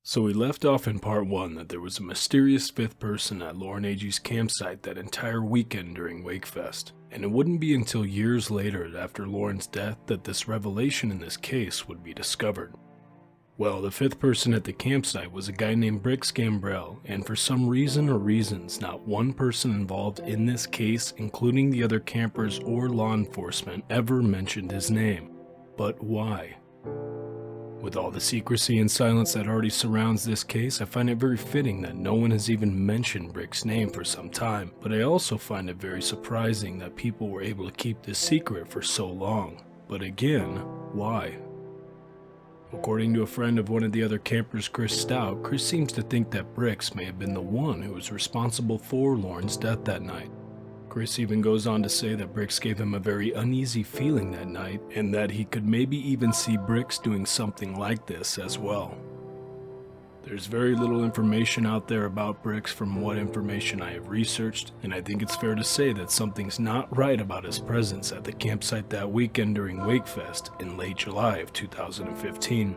So we left off in part 1 that there was a mysterious fifth person at Lauren Agee's campsite that entire weekend during Wakefest, and it wouldn't be until years later after Lauren's death that this revelation in this case would be discovered. Well, the fifth person at the campsite was a guy named Brix Gambrell, and for some reason or reasons, not one person involved in this case, including the other campers or law enforcement, ever mentioned his name. But why? With all the secrecy and silence that already surrounds this case, I find it very fitting that no one has even mentioned Brix's name for some time, but I also find it very surprising that people were able to keep this secret for so long. But again, why? According to a friend of one of the other campers, Chris Stout, Chris seems to think that Brix may have been the one who was responsible for Lauren's death that night. Chris even goes on to say that Brix gave him a very uneasy feeling that night, and that he could maybe even see Brix doing something like this as well. There's very little information out there about Brix from what information I have researched, and I think it's fair to say that something's not right about his presence at the campsite that weekend during Wakefest in late July of 2015.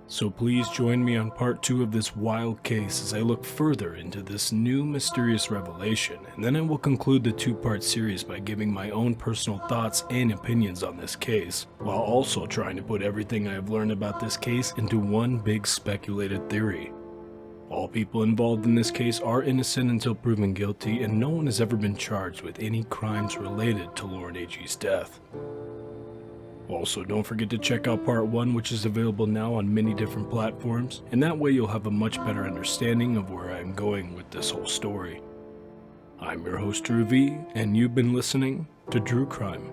So please join me on part 2 of this wild case as I look further into this new mysterious revelation, and then I will conclude the 2-part series by giving my own personal thoughts and opinions on this case, while also trying to put everything I have learned about this case into one big speculated theory. All people involved in this case are innocent until proven guilty, and no one has ever been charged with any crimes related to Lauren Agee's death. Also, don't forget to check out part 1, which is available now on many different platforms, and that way you'll have a much better understanding of where I'm going with this whole story. I'm your host, Drew V, and you've been listening to Drew Crime.